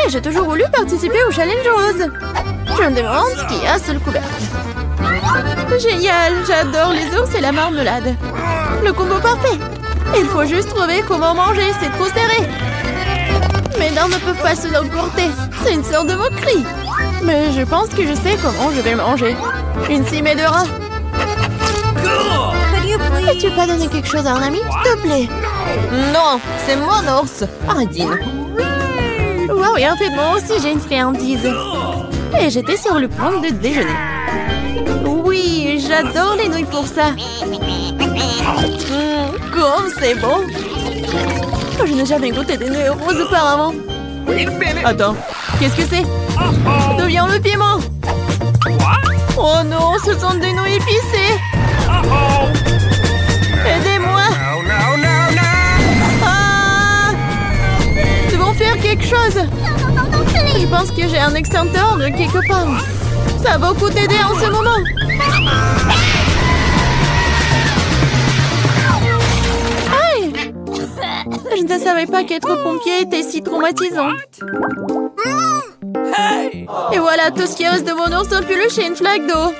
Et j'ai toujours voulu participer au challenge rose. Je me demande ce qu'il y a sous le couvercle. Génial, j'adore les ours et la marmelade. Le combo parfait. Il faut juste trouver comment manger, c'est trop serré. Mes dents ne peuvent pas se l'emporter. C'est une sorte de moquerie. Mais je pense que je sais comment je vais le manger. Une cime de rat. Peux-tu pas donner quelque chose à un ami, s'il te plaît? Non, c'est mon ours. Ardine. Wow, et en fait, moi aussi, j'ai une friandise. Et j'étais sur le point de déjeuner. Oui, j'adore les nouilles pour ça. Comme c'est bon. Je n'ai jamais goûté des nouilles roses auparavant. Attends, qu'est-ce que c'est? D'où vient le piment? Oh non, ce sont des nouilles épicées. Aidez-moi. Ah! Nous devons faire quelque chose. Je pense que j'ai un extincteur de quelque part. Ça va beaucoup t'aider en ce moment. Aïe! Je ne savais pas qu'être pompier était si traumatisant. Et voilà tout ce qui reste de mon ours en peluche et une flaque d'eau.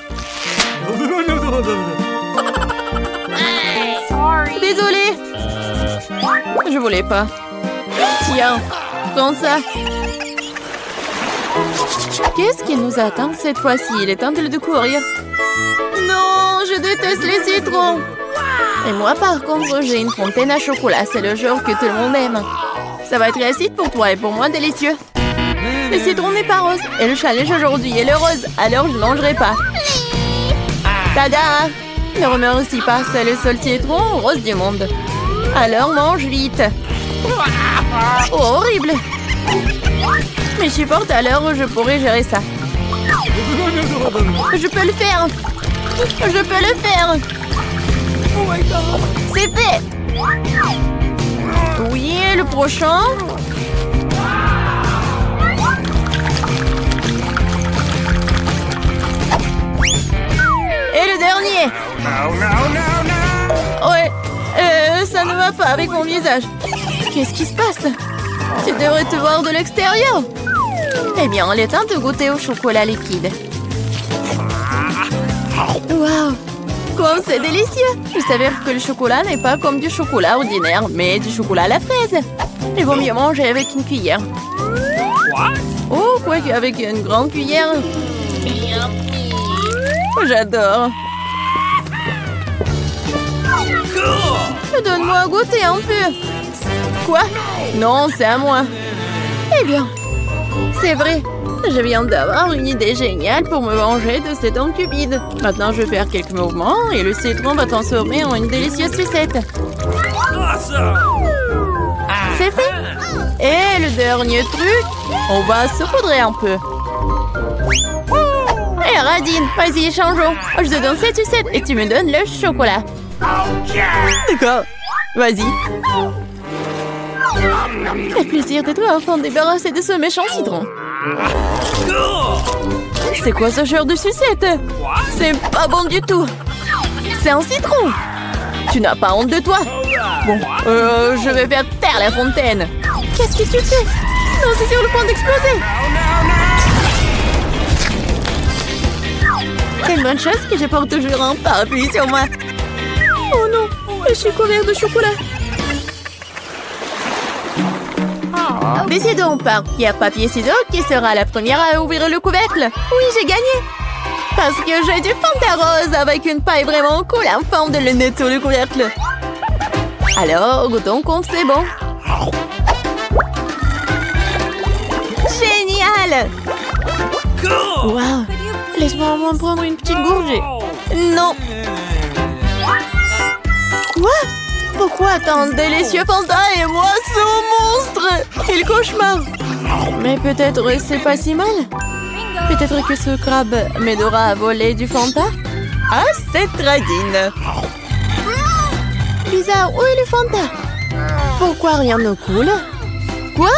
Désolée. Je voulais pas. Tiens, prends ça. Qu'est-ce qui nous attend cette fois-ci? Il est temps de courir. Non, je déteste les citrons. Et moi, par contre, j'ai une fontaine à chocolat. C'est le genre que tout le monde aime. Ça va être acide pour toi et pour moi délicieux. Le citron n'est pas rose. Et le challenge aujourd'hui est le rose. Alors je ne mangerai pas. Tada! Ne remercie pas. C'est le seul citron rose du monde. Alors mange vite. Oh, horrible. Mais je supporte, alors je pourrais gérer ça. Je peux le faire. Je peux le faire. Oh my God. C'est fait. Oui, et le prochain. Et le dernier. Ouais, ça ne va pas avec mon visage. Qu'est-ce qui se passe? Tu devrais te voir de l'extérieur. Eh bien, il est temps de goûter au chocolat liquide. Waouh! Comme c'est délicieux! Il s'avère que le chocolat n'est pas comme du chocolat ordinaire, mais du chocolat à la fraise. Il vaut mieux manger avec une cuillère. Oh, quoi qu'avec une grande cuillère. J'adore. Donne-moi à goûter un peu. Quoi? Non, c'est à moi. Eh bien, c'est vrai. Je viens d'avoir une idée géniale pour me venger de cet homme cupide. Maintenant, je vais faire quelques mouvements et le citron va transformer en une délicieuse sucette. C'est fait. Et le dernier truc, on va saupoudrer un peu. Hé, Radine, vas-y, changeons. Je te donne cette sucette et tu me donnes le chocolat. D'accord, vas-y. Quel plaisir d'être enfin débarrassé de ce méchant citron. C'est quoi ce genre de sucette? C'est pas bon du tout. C'est un citron. Tu n'as pas honte de toi? Bon, je vais faire taire la fontaine. Qu'est-ce que tu fais? Non, c'est sur le point d'exploser. C'est une bonne chose que je porte toujours un parapluie sur moi. Oh non, je suis couvert de chocolat. Décidons par pierre, papier, ciseaux qui sera la première à ouvrir le couvercle. Oui, j'ai gagné. Parce que j'ai du Fanta rose avec une paille vraiment cool en forme de lunette sur le couvercle. Alors, goûtons comme c'est bon. Génial! Waouh! Laisse-moi au moins prendre une petite gorgée. Non! Quoi? Pourquoi tant de délicieux Fanta et moi ce monstre? Quel cauchemar! Mais peut-être c'est pas si mal. Peut-être que ce crabe m'aidera à voler du Fanta? Ah, c'est Radine! Bizarre, où est le Fanta? Pourquoi rien ne coule? Quoi?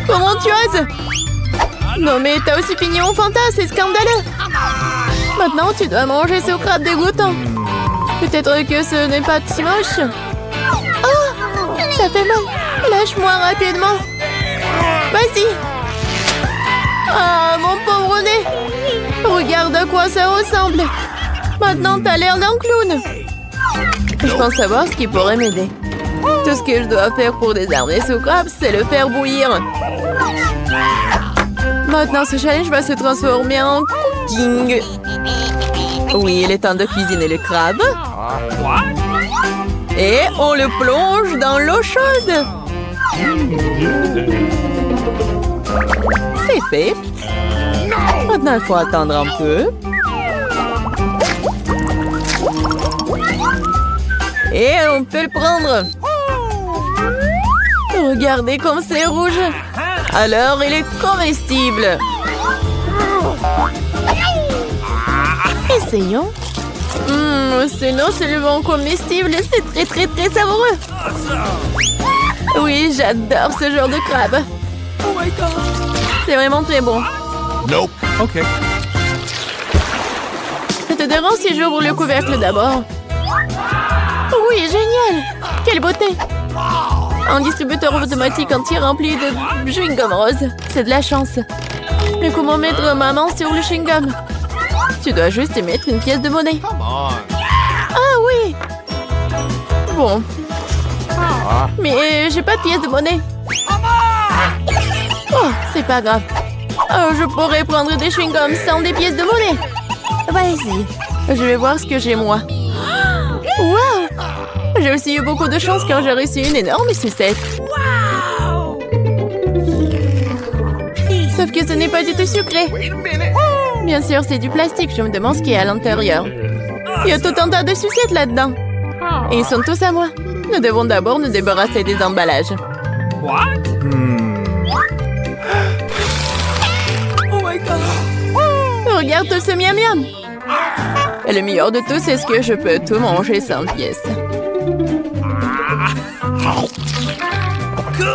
Comment tu oses? Non mais t'as aussi fini mon Fanta, c'est scandaleux! Maintenant tu dois manger ce crabe dégoûtant. Peut-être que ce n'est pas si moche. Oh, ça fait mal. Lâche-moi rapidement. Vas-y. Ah, mon pauvre nez! Regarde à quoi ça ressemble! Maintenant, t'as l'air d'un clown! Je pense savoir ce qui pourrait m'aider. Tout ce que je dois faire pour désarmer ce crabe, c'est le faire bouillir. Maintenant, ce challenge va se transformer en cooking. Oui, il est temps de cuisiner le crabe. Et on le plonge dans l'eau chaude. C'est fait. Maintenant, il faut attendre un peu. Et on peut le prendre. Regardez comme c'est rouge. Alors, il est comestible. Essayons. C'est non seulement comestible, c'est très savoureux. Oui, j'adore ce genre de crabe. C'est vraiment très bon. Nope. OK. Ça te dérange si j'ouvre le couvercle d'abord? Oui, génial! Quelle beauté! Un distributeur automatique entier rempli de chewing-gum rose. C'est de la chance. Mais comment mettre ma main sur le chewing-gum? Tu dois juste y mettre une pièce de monnaie. Ah oui! Bon. Mais j'ai pas de pièce de monnaie. Oh, c'est pas grave. Oh, je pourrais prendre des chewing-gums sans des pièces de monnaie. Vas-y. Je vais voir ce que j'ai moi. Wow! J'ai aussi eu beaucoup de chance quand j'ai reçu une énorme sucette. Sauf que ce n'est pas du tout sucré. Bien sûr, c'est du plastique. Je me demande ce qu'il y a à l'intérieur. Il y a tout un tas de sucettes là-dedans. Et ils sont tous à moi. Nous devons d'abord nous débarrasser des emballages. Regarde tout ce miam-miam. Et le meilleur de tout, c'est ce que je peux tout manger sans pièce.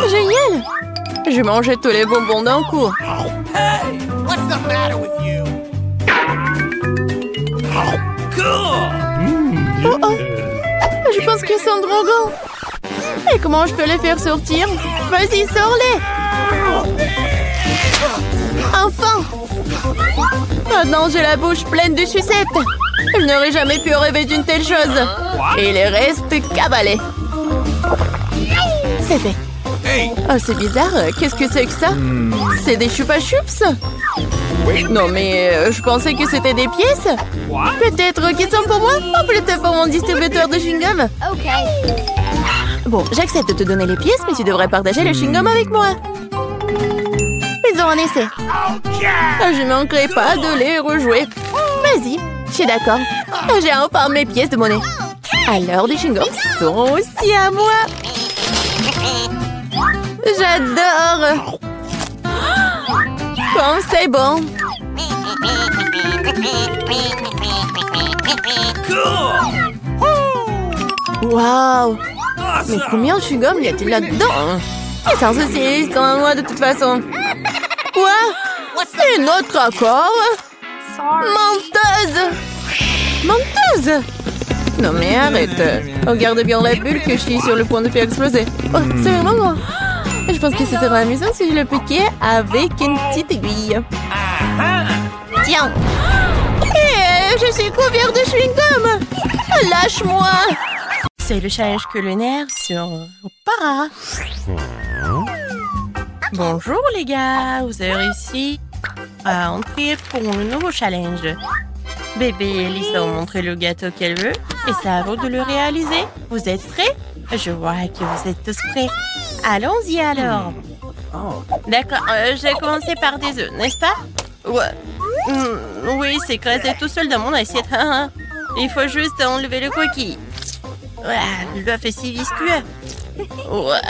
Génial! Je mangeais tous les bonbons d'un coup. Oh oh! Je pense qu'ils sont trop grands. Et comment je peux les faire sortir? Vas-y, sors-les! Enfin! Maintenant, j'ai la bouche pleine de sucettes. Je n'aurais jamais pu rêver d'une telle chose. Et il reste cabalé. C'est fait. Oh, c'est bizarre. Qu'est-ce que c'est que ça? C'est des chupa-chups? Non, mais je pensais que c'était des pièces. Peut-être qu'ils sont pour moi? Ou peut-être pour mon distributeur de chewing-gum? Bon, j'accepte de te donner les pièces, mais tu devrais partager le chewing-gum avec moi. Faisons un essai. Je ne manquerai pas de les rejouer. Vas-y, je suis d'accord. J'ai enfin mes pièces de monnaie. Alors, les chewing-gums sont aussi à moi. J'adore. Comme c'est bon. Waouh. Mais combien de chewing-gum y a-t-il là-dedans? Et sans ceci, ils sont à moi de toute façon. Quoi? C'est notre accord? Menteuse! Menteuse! Non mais arrête. Regarde bien la bulle que je suis sur le point de faire exploser. Oh, c'est vraiment grand. Je pense que ce serait amusant si je le piquais avec une petite aiguille. Tiens! Et je suis couvert de chewing-gum! Lâche-moi! C'est le challenge culinaire sur Para. Bonjour les gars, vous avez réussi à entrer pour le nouveau challenge. Bébé et Lisa ont montré le gâteau qu'elle veut et c'est à vous de le réaliser. Vous êtes prêts? Je vois que vous êtes tous prêts. Allons-y alors. D'accord, j'ai commencé par des œufs, n'est-ce pas? Ouais. Oui, c'est creusé tout seul dans mon assiette. Il faut juste enlever le coquille. L'œuf est si visqueux. Ouais.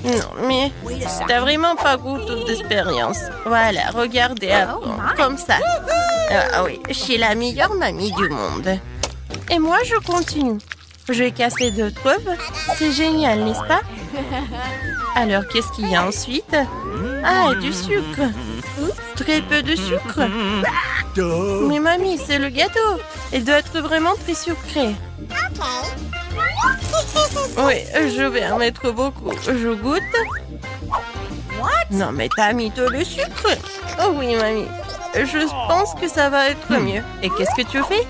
Non, mais t'as vraiment pas goût d'expérience. Voilà, regardez avant, comme ça. Ah oui, je suis la meilleure mamie du monde. Et moi, je continue. Je vais casser d'autres œufs. C'est génial, n'est-ce pas? Alors, qu'est-ce qu'il y a ensuite? Ah, du sucre. Très peu de sucre. Mais mamie, c'est le gâteau. Il doit être vraiment très sucré. Oui, je vais en mettre beaucoup. Je goûte. Non, mais t'as mis tout le sucre. Oh oui, mamie. Je pense que ça va être mieux. Et qu'est-ce que tu fais?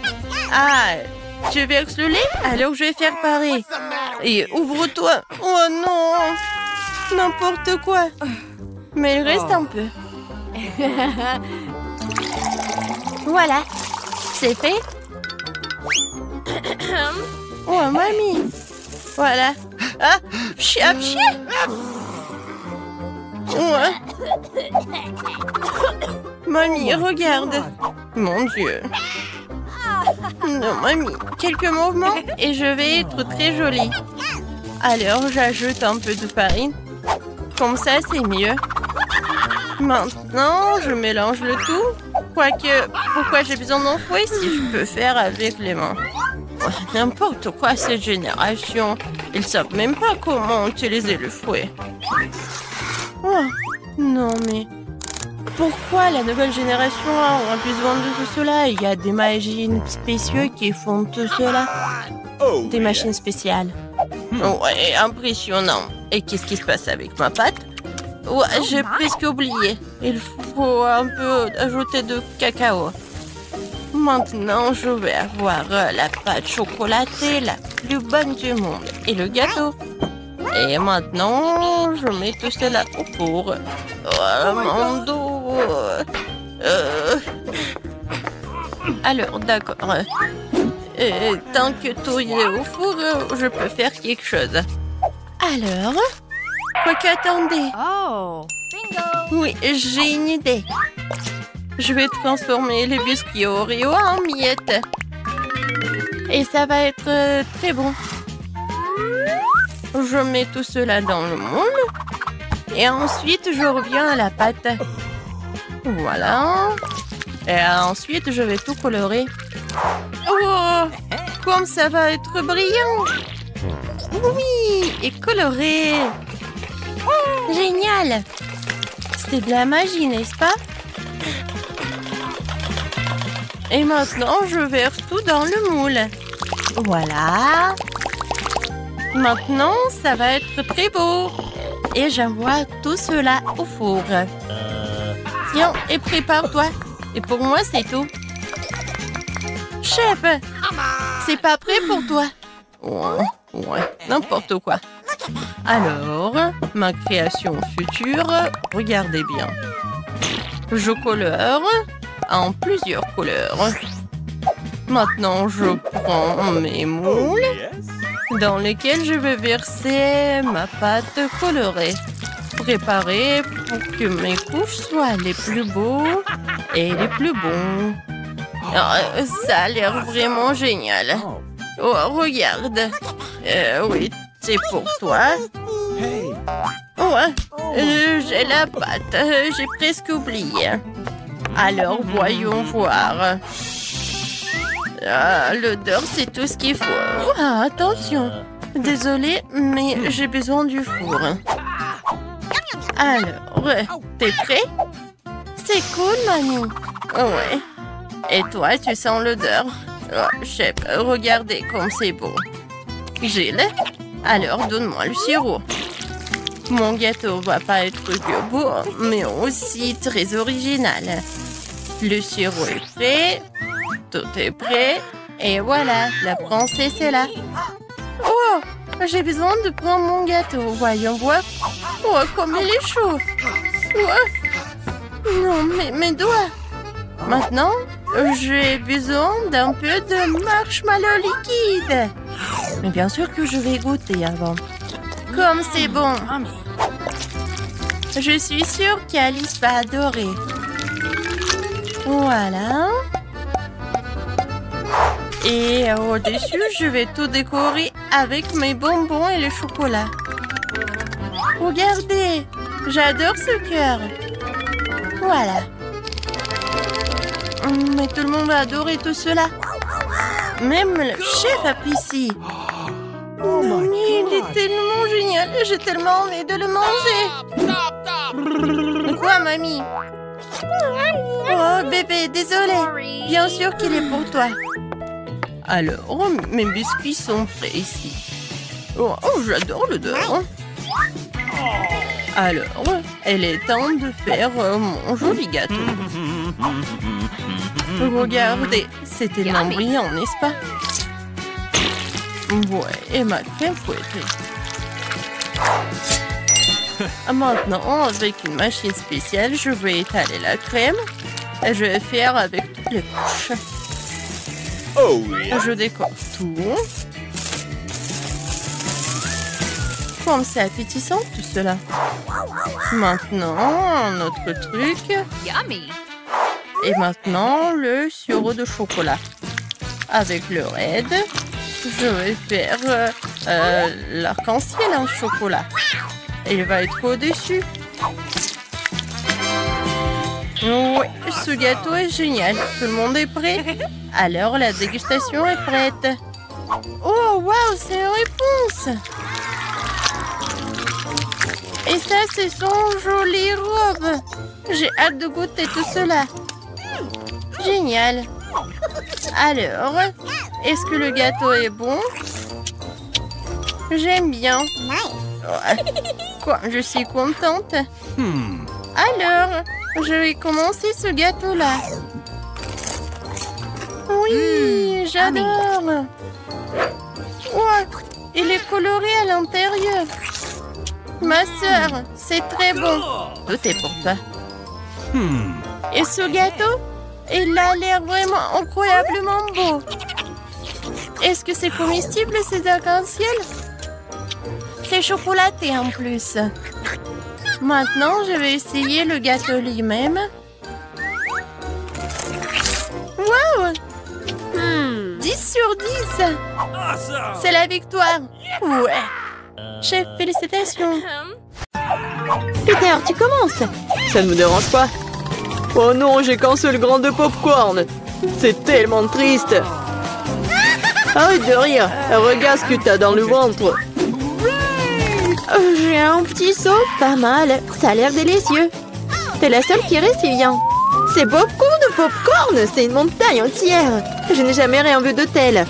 Ah, tu verses le lait? Alors je vais faire pareil. Et ouvre-toi. Oh non! N'importe quoi. Mais il reste un peu. Voilà. C'est fait. Oh, mamie. Voilà. Ah, pchi, pchi. Ouais. Mamie, regarde. Mon Dieu. Non, mamie. Quelques mouvements et je vais être très jolie. Alors, j'ajoute un peu de farine. Comme ça, c'est mieux. Maintenant, je mélange le tout. Quoique, pourquoi j'ai besoin d'un fouet si je peux faire avec les mains? Oh, n'importe quoi, cette génération. Ils savent même pas comment utiliser le fouet. Oh, non, mais... Pourquoi la nouvelle génération a besoin de tout cela? Il y a des machines spéciales qui font tout cela. Des machines spéciales. Ouais, impressionnant. Et qu'est-ce qui se passe avec ma pâte? Ouais, j'ai presque oublié. Il faut un peu ajouter de cacao. Maintenant, je vais avoir la pâte chocolatée la plus bonne du monde. Et le gâteau. Et maintenant, je mets tout cela au four. Oh, mon dos. Alors, d'accord. Tant que tout est au four, je peux faire quelque chose. Alors, quoi qu'attendez. Oh, bingo! Oui, j'ai une idée. Je vais transformer les biscuits Oreo en miettes. Et ça va être très bon. Je mets tout cela dans le moule. Et ensuite, je reviens à la pâte. Voilà. Et ensuite, je vais tout colorer. Oh, comme ça va être brillant. Oui, et coloré. Génial. C'est de la magie, n'est-ce pas? Et maintenant, je verse tout dans le moule. Voilà. Maintenant, ça va être très beau. Et j'envoie tout cela au four. Tiens, et prépare-toi. Et pour moi, c'est tout. Chef, c'est pas prêt pour toi. Ouais, n'importe quoi. Alors, ma création future, regardez bien. Je colore en plusieurs couleurs. Maintenant, je prends mes moules dans lesquels je vais verser ma pâte colorée. Préparée pour que mes couches soient les plus beaux et les plus bons. Oh, ça a l'air vraiment génial. Oh, regarde. Oui, c'est pour toi. Ouais, j'ai la pâte. J'ai presque oublié. Alors, voyons voir. L'odeur, c'est tout ce qu'il faut. Oh, attention. Désolée, mais j'ai besoin du four. Alors, t'es prêt? C'est cool, mamie. Ouais. Et toi, tu sens l'odeur? Oh, chef, regardez comme c'est beau. Gilles, alors donne-moi le sirop. Mon gâteau va pas être que beau, mais aussi très original. Le sirop est prêt. Tout est prêt. Et voilà, la princesse est là. Oh, j'ai besoin de prendre mon gâteau. Voyons voir. Oh, comme il est chaud. Oh. Non, mais mes doigts. Maintenant, j'ai besoin d'un peu de marshmallow liquide. Mais bien sûr que je vais goûter avant. Comme c'est bon. Je suis sûre qu'Alice va adorer. Voilà. Et au-dessus, je vais tout décorer avec mes bonbons et le chocolat. Regardez, j'adore ce cœur. Voilà. Mais tout le monde va adorer tout cela. Même le chef apprécie. Mais il est tellement génial. J'ai tellement envie de le manger. Quoi, mamie? Oh, bébé, désolé. Bien sûr qu'il est pour toi. Alors, mes biscuits sont prêts ici. Oh, j'adore l'odeur. Alors, il est temps de faire mon joli gâteau. Regardez, c'est tellement brillant, n'est-ce pas? Ouais, et ma crème fouettée. Maintenant, avec une machine spéciale, je vais étaler la crème. Et je vais faire avec toutes les couches. Oh yeah. Je décore tout. Comme c'est appétissant tout cela. Maintenant, notre truc. Yummy. Et maintenant, le sirop de chocolat. Avec le raid, je vais faire l'arc-en-ciel en chocolat. Il va être au-dessus. Oui, ce gâteau est génial. Tout le monde est prêt? Alors, la dégustation est prête. Oh, waouh, c'est une réponse! Et ça, c'est son jolie robe. J'ai hâte de goûter tout cela. Génial. Alors, est-ce que le gâteau est bon? J'aime bien. Quoi, je suis contente. Alors, je vais commencer ce gâteau-là. Oui, j'adore. Ouais, il est coloré à l'intérieur. Ma sœur, c'est très bon. Tout est pour toi. Et ce gâteau, il a l'air vraiment incroyablement beau. Est-ce que c'est comestible, ces arcs-en-ciel? C'est chocolaté en plus. Maintenant, je vais essayer le gâteau lui-même. Wow! 10 sur 10! C'est la victoire! Ouais! Chef, félicitations! Peter, tu commences? Ça ne me dérange pas. Oh non, j'ai qu'un seul grain de popcorn. C'est tellement triste. Arrête de rire. Regarde ce que t'as dans le ventre. J'ai un petit saut, pas mal. Ça a l'air délicieux. T'es la seule qui reste, Vivian. C'est beaucoup de popcorn, c'est une montagne entière. Je n'ai jamais rien vu de tel.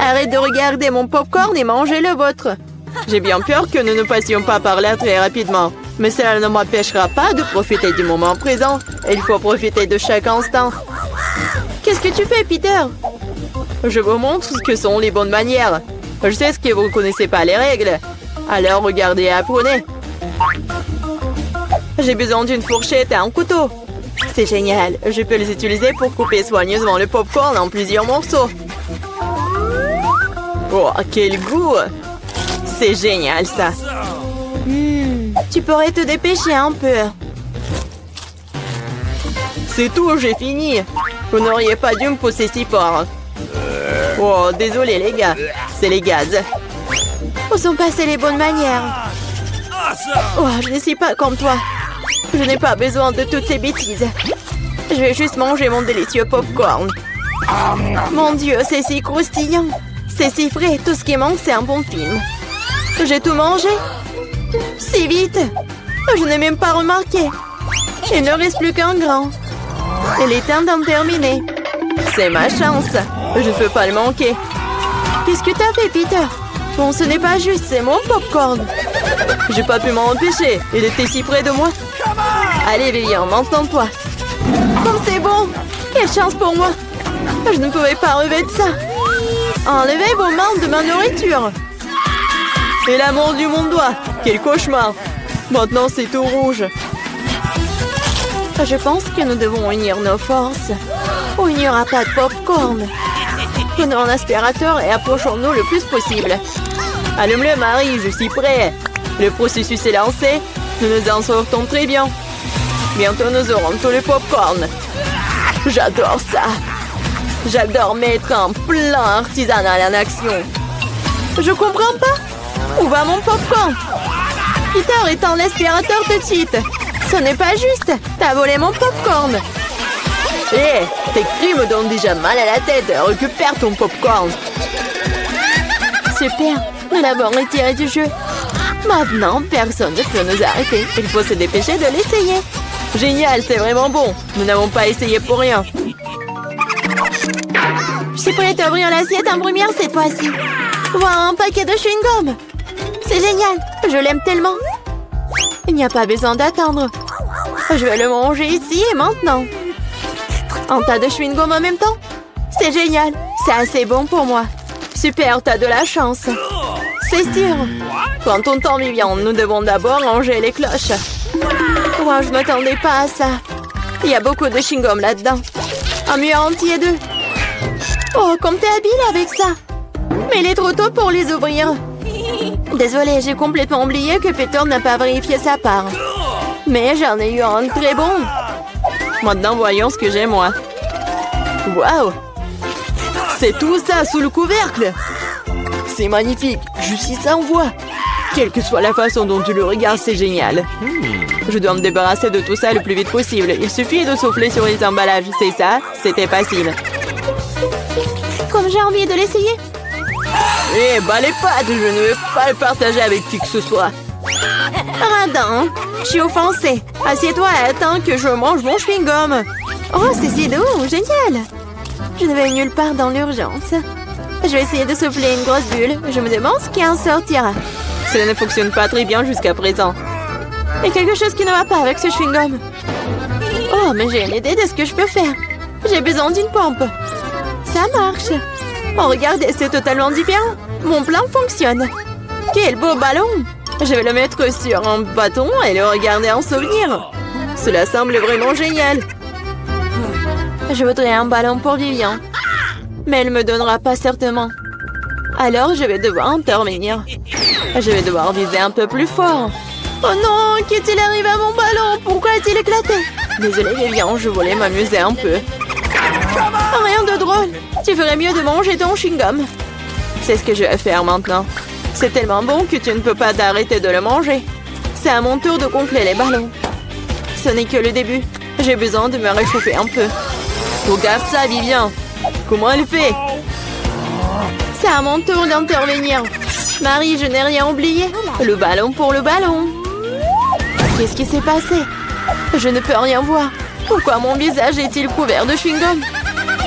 Arrête de regarder mon popcorn et mangez le vôtre. J'ai bien peur que nous ne passions pas par là très rapidement. Mais cela ne m'empêchera pas de profiter du moment présent. Il faut profiter de chaque instant. Qu'est-ce que tu fais, Peter? Je vous montre ce que sont les bonnes manières. Je sais que vous ne connaissez pas les règles. Alors regardez et apprenez. J'ai besoin d'une fourchette et un couteau. C'est génial. Je peux les utiliser pour couper soigneusement le popcorn en plusieurs morceaux. Oh, quel goût! C'est génial, ça. Tu pourrais te dépêcher un peu. C'est tout, j'ai fini. Vous n'auriez pas dû me pousser si fort. Oh, désolé les gars. C'est les gaz. Où sont passées les bonnes manières? Oh, je ne suis pas comme toi. Je n'ai pas besoin de toutes ces bêtises. Je vais juste manger mon délicieux popcorn. Mon Dieu, c'est si croustillant. C'est si frais. Tout ce qui manque, c'est un bon film. J'ai tout mangé. Si vite. Je n'ai même pas remarqué. Il ne reste plus qu'un grain. Il est temps d'en terminer. C'est ma chance. Je ne peux pas le manquer. Qu'est-ce que t'as fait, Peter? Bon, ce n'est pas juste, c'est mon popcorn. J'ai pas pu m'en empêcher. Il était si près de moi. Allez, Vivian, m'entends-toi. Comme c'est bon. Quelle chance pour moi. Je ne pouvais pas relever de ça. Enlevez vos mains de ma nourriture. Et la mordu mon doigt. Quel cauchemar. Maintenant, c'est tout rouge. Je pense que nous devons unir nos forces. Ou il n'y aura pas de popcorn. Prenons un aspirateur et approchons-nous le plus possible. Allume-le, Marie, je suis prêt. Le processus est lancé. Nous nous en sortons très bien. Bientôt, nous aurons tout le popcorn. J'adore ça. J'adore mettre un plan artisanal en action. Je comprends pas. Où va mon popcorn? Peter, éteins l'aspirateur tout de suite. Ce n'est pas juste. T'as volé mon popcorn. Hé, tes cris me donnent déjà mal à la tête. Récupère ton popcorn. Super. Nous l'avons retiré du jeu. Maintenant, personne ne peut nous arrêter. Il faut se dépêcher de l'essayer. Génial, c'est vraiment bon. Nous n'avons pas essayé pour rien. Je suis prête à ouvrir l'assiette en première cette fois-ci. Voilà un paquet de chewing-gum. C'est génial. Je l'aime tellement. n'y a pas besoin d'attendre. Je vais le manger ici et maintenant. Un tas de chewing-gum en même temps? C'est génial. C'est assez bon pour moi. Super, t'as de la chance. C'est sûr. Quand on tombe bien, nous devons d'abord ranger les cloches. Wow, je m'attendais pas à ça. Il y a beaucoup de chewing-gum là-dedans. Un mur entier d'eux. Oh, comme t'es habile avec ça. Mais il est trop tôt pour les ouvrir. Désolée, j'ai complètement oublié que Peter n'a pas vérifié sa part. Mais j'en ai eu un très bon. Maintenant, voyons ce que j'ai, moi. Waouh! C'est tout ça sous le couvercle! C'est magnifique, je suis sans voix. Quelle que soit la façon dont tu le regardes, c'est génial. Je dois me débarrasser de tout ça le plus vite possible. Il suffit de souffler sur les emballages. C'est ça, c'était facile. Comme j'ai envie de l'essayer. Eh, bah les pattes, je ne veux pas le partager avec qui que ce soit. Radin, je suis offensée. Assieds-toi et attends que je mange mon chewing-gum. Oh, c'est si doux, génial. Je ne vais nulle part dans l'urgence. Je vais essayer de souffler une grosse bulle. Je me demande ce qui en sortira. Cela ne fonctionne pas très bien jusqu'à présent. Il y a quelque chose qui ne va pas avec ce chewing-gum. Oh, mais j'ai une idée de ce que je peux faire. J'ai besoin d'une pompe. Ça marche. Oh, regardez, c'est totalement différent. Mon plan fonctionne. Quel beau ballon. Je vais le mettre sur un bâton et le regarder en souvenir. Cela semble vraiment génial. Je voudrais un ballon pour Vivian. Mais elle ne me donnera pas certainement. Alors, je vais devoir intervenir. Je vais devoir viser un peu plus fort. Oh non, qu'est-il arrivé à mon ballon? Pourquoi a-t-il éclaté? Désolée, Vivian, je voulais m'amuser un peu. Rien de drôle. Tu ferais mieux de manger ton chewing-gum. C'est ce que je vais faire maintenant. C'est tellement bon que tu ne peux pas t'arrêter de le manger. C'est à mon tour de gonfler les ballons. Ce n'est que le début. J'ai besoin de me réchauffer un peu. Regarde ça, Vivian. Comment elle fait? C'est à mon tour d'intervenir. Marie, je n'ai rien oublié. Le ballon pour le ballon. Qu'est-ce qui s'est passé? Je ne peux rien voir. Pourquoi mon visage est-il couvert de chewing-gum?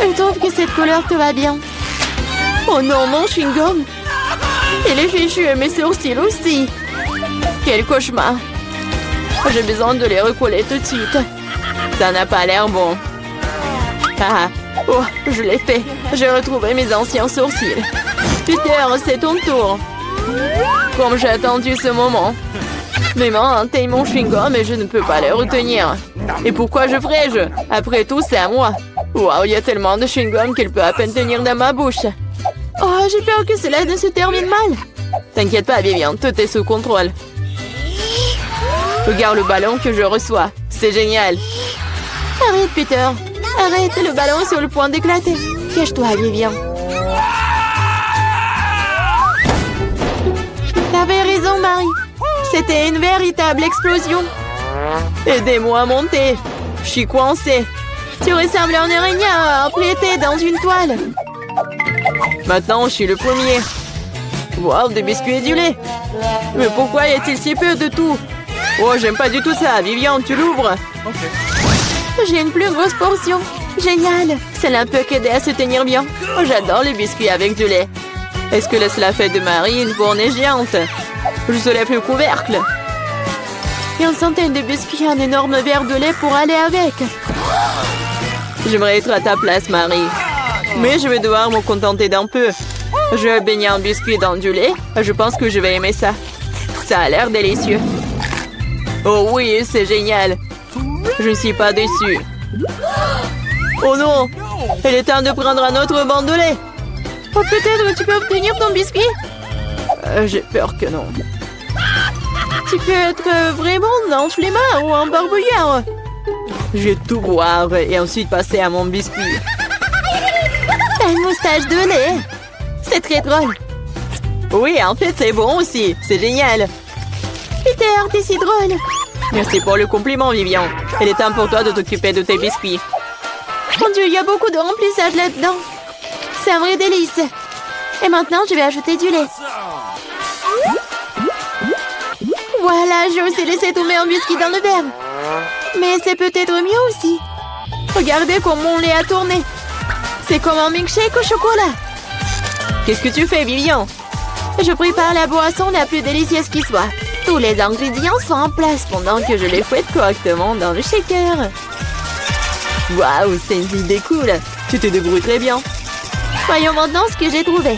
Je trouve que cette couleur te va bien. Oh non, mon chewing-gum. Il est fichu et mes sourcils aussi. Quel cauchemar. J'ai besoin de les recoller tout de suite. Ça n'a pas l'air bon. Ah, oh, je l'ai fait. J'ai retrouvé mes anciens sourcils. Peter, c'est ton tour. Comme j'ai attendu ce moment. Mes mains intègrent mon chewing-gum et je ne peux pas les retenir. Et pourquoi je ferais-je? Après tout, c'est à moi. Waouh, il y a tellement de chewing-gum qu'il peut à peine tenir dans ma bouche. Oh, j'ai peur que cela ne se termine mal. T'inquiète pas, Vivian, tout est sous contrôle. Regarde le ballon que je reçois. C'est génial. Arrête, Peter. Arrête, le ballon est sur le point d'éclater. Cache-toi, Vivian. T'avais raison, Marie. C'était une véritable explosion. Aidez-moi à monter. Je suis coincée. Tu ressembles à un araignée emprunté dans une toile. Maintenant, je suis le premier. Wow, des biscuits et du lait. Mais pourquoi y a-t-il si peu de tout? Oh, j'aime pas du tout ça. Vivian, tu l'ouvres? J'ai une plus grosse portion. Génial. Cela peut qu'aider à se tenir bien. Oh, j'adore les biscuits avec du lait. Est-ce que cela fait de Marie une fournée géante? Je soulève le couvercle. Une centaine de biscuits et un énorme verre de lait pour aller avec. J'aimerais être à ta place, Marie. Mais je vais devoir me contenter d'un peu. Je vais baigner un biscuit dans du lait. Je pense que je vais aimer ça. Ça a l'air délicieux. Oh oui, c'est génial. Je ne suis pas déçue. Oh non! Il est temps de prendre un autre banc de lait. Oh, peut-être tu peux obtenir ton biscuit? J'ai peur que non. Tu peux être vraiment un flemmard ou un barbouillard. Je vais tout boire et ensuite passer à mon biscuit. T'as une moustache de lait. C'est très drôle. Oui, en fait, c'est bon aussi. C'est génial. Peter, t'es si drôle. Merci pour le compliment, Vivian. Il est temps pour toi de t'occuper de tes biscuits. Mon Dieu, il y a beaucoup de remplissage là-dedans. C'est un vrai délice. Et maintenant, je vais ajouter du lait. Voilà, j'ai aussi laissé tomber un biscuit dans le verre. Mais c'est peut-être mieux aussi. Regardez comme mon lait a tourné. C'est comme un milkshake au chocolat. Qu'est-ce que tu fais, Vivian? Je prépare la boisson la plus délicieuse qui soit. Tous les ingrédients sont en place pendant que je les fouette correctement dans le shaker. Waouh, c'est une idée cool. Tu te débrouilles très bien. Voyons maintenant ce que j'ai trouvé.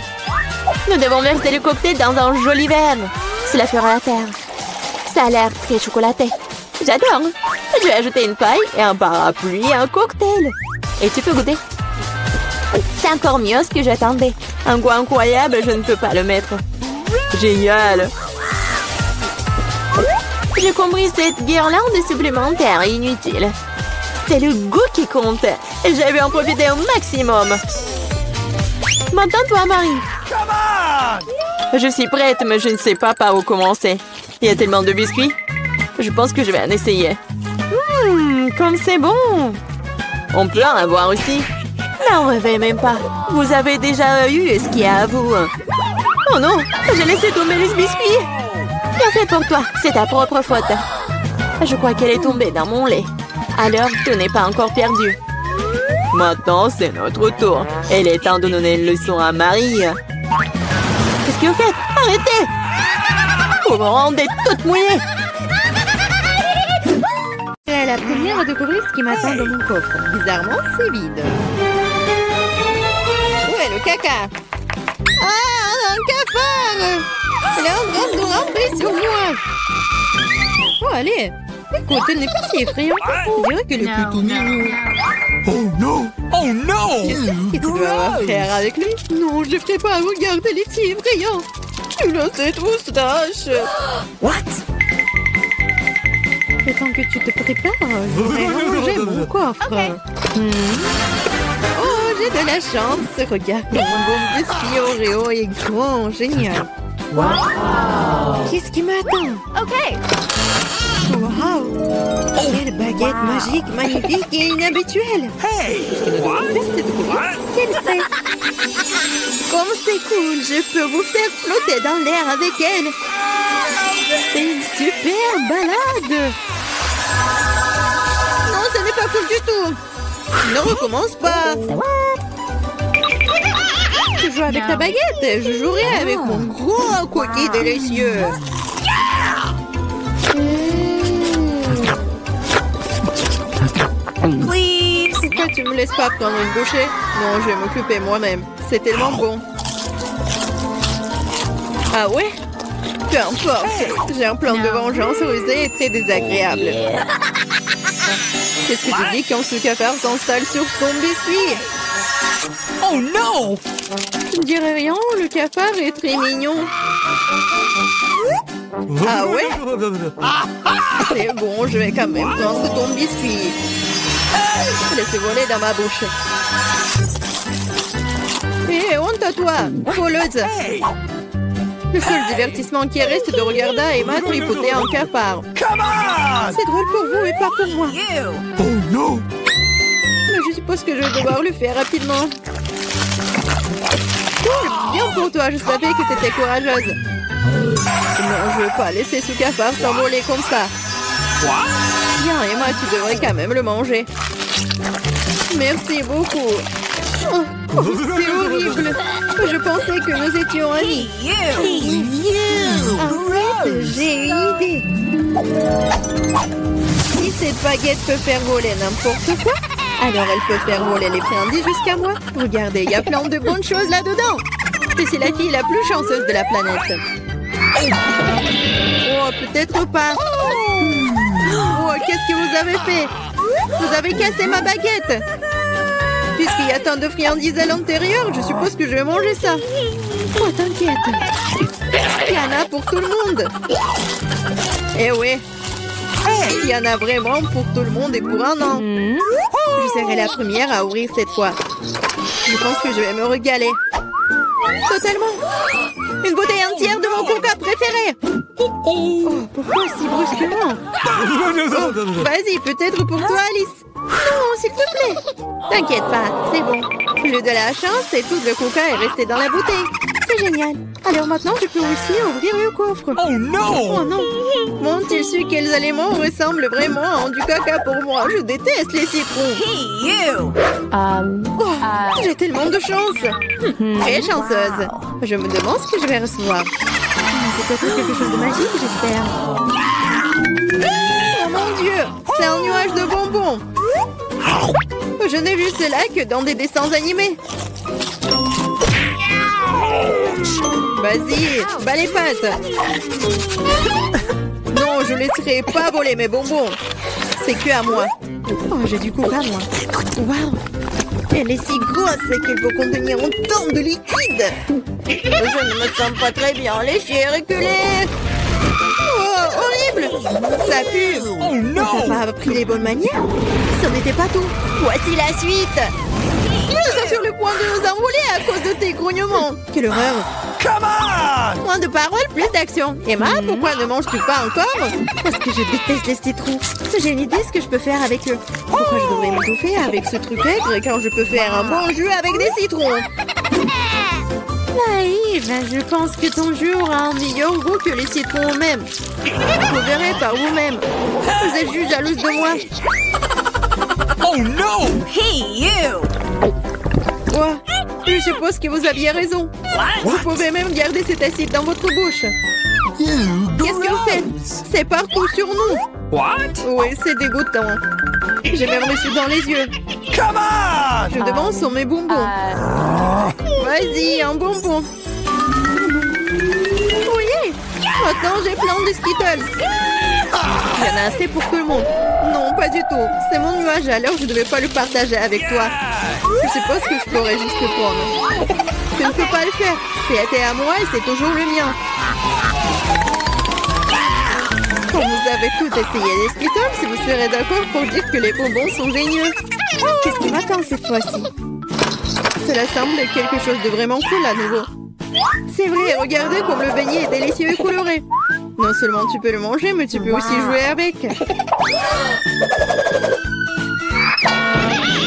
Nous devons verser le cocktail dans un joli verre. Cela fera l'affaire. Ça a l'air très chocolaté. J'adore. Je vais ajouter une paille et un parapluie et un cocktail. Et tu peux goûter. C'est encore mieux ce que j'attendais. Un goût incroyable, je ne peux pas le mettre. Génial. J'ai compris cette guirlande supplémentaire et inutile. C'est le goût qui compte. Et je vais en profiter au maximum. Maintenant, toi, Marie. Je suis prête, mais je ne sais pas par où commencer. Il y a tellement de biscuits. Je pense que je vais en essayer. Comme c'est bon. On peut en avoir aussi. N'en rêvez même pas. Vous avez déjà eu ce qu'il y a à vous. Oh non, j'ai laissé tomber les biscuits. Bien fait pour toi, c'est ta propre faute. Je crois qu'elle est tombée dans mon lait. Alors, tout n'est pas encore perdu. Maintenant, c'est notre tour. Il est temps de donner une leçon à Marie. Qu'est-ce que vous faites? Arrêtez! Vous me rendez toute mouillée. Je suis la première à découvrir ce qui m'attend dans mon coffre. Bizarrement, c'est vide. Où est le caca? Ah, un cafard! Elle est en train de ramper sur moi. Oh, allez! Écoute, elle n'est pas si effrayante. Je dirais qu'elle est plutôt mignonne. Oh non! Oh non! Qu'est-ce que tu dois avoir faire avec lui? Non, je ne ferai pas. Regarde, elle est si effrayante. Tu as cette moustache. What? Le temps que tu te prépares, je vais ranger mon coffre. Oh, j'ai de la chance. Regarde, mon beau biscuit Oreo est grand. Génial. Wow. Qu'est-ce qui m'attend? OK. Wow! Quelle baguette magique, magnifique et inhabituelle! Hey! C'est ce qu'elle fait! Comme c'est cool! Je peux vous faire flotter dans l'air avec elle! C'est une super balade! Non, ce n'est pas cool du tout! Ne recommence pas! Tu joues avec ta baguette! Je jouerai avec mon gros cookie délicieux! Pourquoi tu me laisses pas prendre une bouchée? Non, je vais m'occuper moi-même. C'est tellement bon. Ah ouais? Peu importe. J'ai un plan de vengeance rusé et très désagréable. Qu'est-ce que tu dis quand ce cafard s'installe sur ton biscuit? Oh non! Je ne dirais rien, le cafard est très mignon. Ah ouais? C'est bon, je vais quand même prendre ton biscuit. Laisse voler dans ma bouche. Hé, honte à toi, voleuse! Le seul divertissement qui reste de regarder Emma tripoter un cafard. C'est drôle pour vous et pas pour moi. Oh non! Mais je suppose que je vais devoir le faire rapidement. Cool, bien pour toi, je savais que tu étais courageuse. Non, je ne veux pas laisser ce cafard s'envoler comme ça. Bien, Emma, tu devrais quand même le manger. Merci beaucoup. Oh, c'est horrible. Je pensais que nous étions amis. Arrête, j'ai une idée. Si cette baguette peut faire voler n'importe quoi, alors elle peut faire voler les friandises jusqu'à moi. Regardez, il y a plein de bonnes choses là-dedans. Je suis la fille la plus chanceuse de la planète. Oh, peut-être pas. Oh, qu'est-ce que vous avez fait? Vous avez cassé ma baguette. Puisqu'il y a tant de friandises à l'intérieur, je suppose que je vais manger ça. Oh, t'inquiète. Il y en a pour tout le monde. Eh oui. Il y en a vraiment pour tout le monde et pour un an. Je serai la première à ouvrir cette fois. Je pense que je vais me régaler. Totalement. Une bouteille entière de mon coca préféré. Oh, pourquoi si brusquement? Oh, vas-y, peut-être pour toi, Alice. Non, s'il te plaît. T'inquiète pas, c'est bon. J'ai de la chance et tout le coca est resté dans la bouteille. C'est génial. Alors maintenant, je peux aussi ouvrir le coffre. Oh non! Oh non. M'ont-ils su quels aliments ressemblent vraiment à du caca pour moi? Je déteste les citrons. Oh, j'ai tellement de chance. Très chanceuse. Je me demande ce que je vais recevoir. Peut-être quelque chose de magique, j'espère. Oh mon Dieu, c'est un nuage de bonbons. Je n'ai vu cela que dans des dessins animés. Vas-y, bats les pattes. Non, je laisserai pas voler mes bonbons. C'est que à moi. Oh, j'ai du coca, moi. Waouh. Elle est si grosse qu'elle peut contenir autant de liquide. Je ne me sens pas très bien. Lécher, reculer. Oh, horrible. Ça pue. Oh non. T'as pas appris les bonnes manières? Ce n'était pas tout. Voici la suite. Nous sommes sur le point de nous envoler à cause de tes grognements. Quelle horreur. Come on! Moins de paroles, plus d'action. Emma, pourquoi ne manges-tu pas encore? Parce que je déteste les citrons. J'ai une idée ce que je peux faire avec eux. Pourquoi je devrais m'étouffer avec ce truc aigre quand je peux faire un bon jus avec des citrons? Naïve, je pense que ton jus aura un meilleur goût que les citrons eux-mêmes. Vous verrez par vous-même. Vous êtes juste jalouse de moi. Oh no! Hey, you! Quoi? Je suppose que vous aviez raison. Vous pouvez même garder cet acide dans votre bouche. Qu'est-ce que vous faites? C'est partout sur nous. What? Oui, c'est dégoûtant. J'ai même reçu dans les yeux. Come on! Je demande sur mes bonbons. Vas-y, un bonbon. Oui. Maintenant, j'ai plein de Skittles. Il y en a assez pour tout le monde. Non, pas du tout. C'est mon nuage, alors je ne devais pas le partager avec toi. Je suppose que je pourrais juste le prendre. Je ne peux pas le faire. C'était à moi et c'est toujours le mien. Quand vous avez tout essayé les Skittles, vous serez d'accord pour dire que les bonbons sont géniaux. Qu'est-ce qui m'attend cette fois-ci? Cela semble quelque chose de vraiment cool à nouveau. C'est vrai, regardez comme le beignet est délicieux et coloré. Non seulement tu peux le manger, mais tu peux aussi jouer avec.